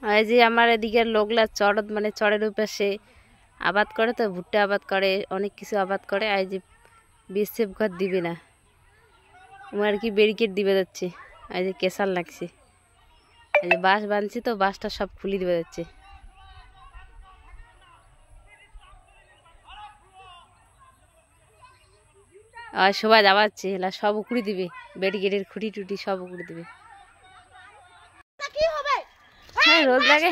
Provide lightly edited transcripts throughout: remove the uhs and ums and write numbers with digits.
এই যে আমার এদিকের লোকলা চড় মানে চড়ের উপাসে আবাদ করে, তো ভুট্টা আবাদ করে, অনেক কিছু আবাদ করে। এই যে বিএসএফ ঘর দিবে না, আমার কি ব্যারিকেড দিবে যাচ্ছে। এই যে কেসার লাগছে, এই যে বাঁশ বাঁধছি, তো বাঁশটা সব খুলে দিবে যাচ্ছে। আর সবাই যাবাচ্ছে, এলা সব উকড়ে দিবে, ব্যারিকেডের খুঁটি টুটি সব উকড়ে দিবে। হ্যাঁ, রোদ লাগে।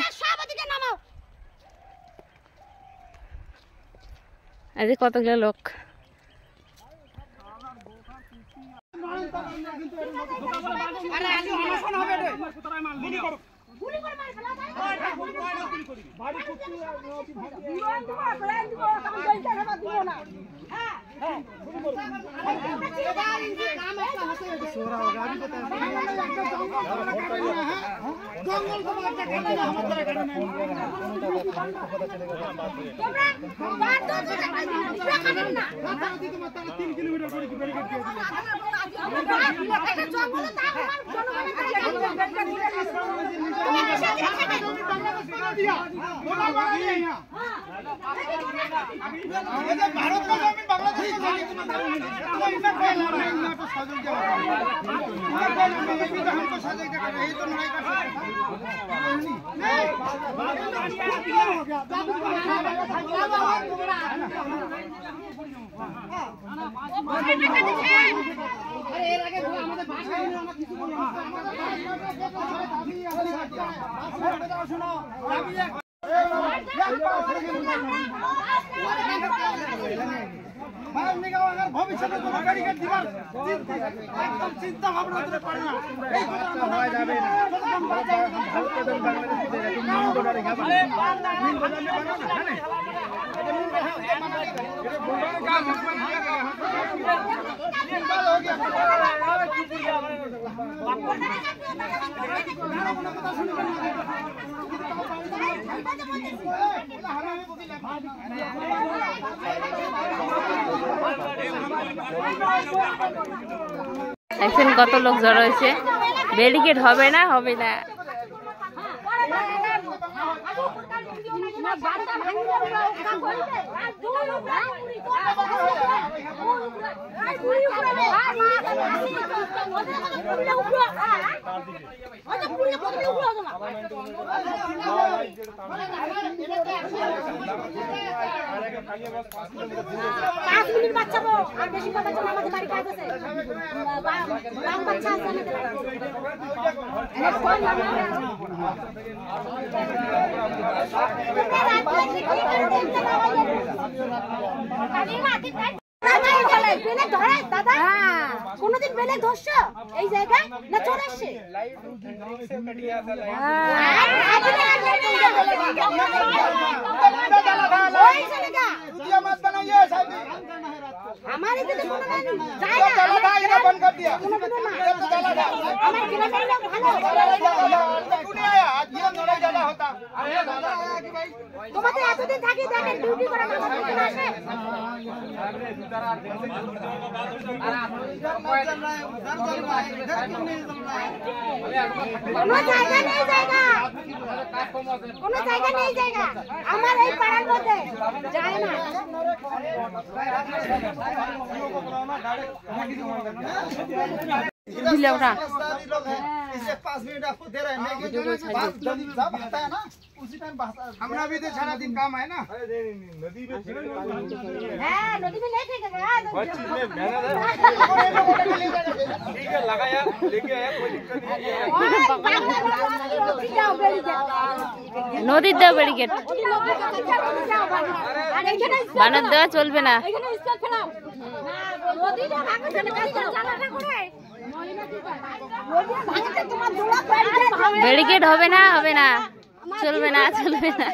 আজ কতগুলো লোক। ভবিষ্যতে কোনো ব্যারিকেড দিবার একদম চিন্তা ভাবনা করতে পারে না। এই কথা হয় যাবে না। ভারত বাংলাদেশ থেকে তুমি মিল ডলারে খাবে মিল ডলারে বানাও না জানে এটা মিল এটা বলবার কাম हो गया এখন কত লোক জড়ো হয়েছে। ব্যারিকেড হবে না, হবে না। কোনদিন বেলে ধরছ এই জায়গায় না চলে আসছে আমার এদিকে কোনো যায় না বন্ধ कर दिया আমার গ্রামের লোক ভালো কোনে আয়া আজ ये लड़ाई ज्यादा होता अरे दादा कि भाई তোমাদের এতদিন থাকি দেখেন ডিউটি করে আমার কাছে আসে अरे सुतारा আর কোনো জায়গা নেই জায়গা কোনো জায়গা নেই জায়গা আমার এই পাড়ার মধ্যে যায় না इसे 5 मिनट आपको दे रहे हैं जब आता है ना उसी टाइम हमरा भी तो सारा दिन काम है ना अरे नदी में है नदी में नहीं फेंकेगा ठीक है लगा यार लेके आया कोई दिक्कत नहीं है नदी দাও ব্যারিকেড বানাত দেওয়া চলবে না এখানে স্টপ ফেলাও নদীটা ভাঙা চলে জানাটা করে ব্যারিকেড হবে না হবে না চলবে না চলবে না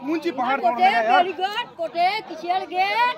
মুঞ্চি পাহাড় ব্যারিকেড কোটে কিসের গেট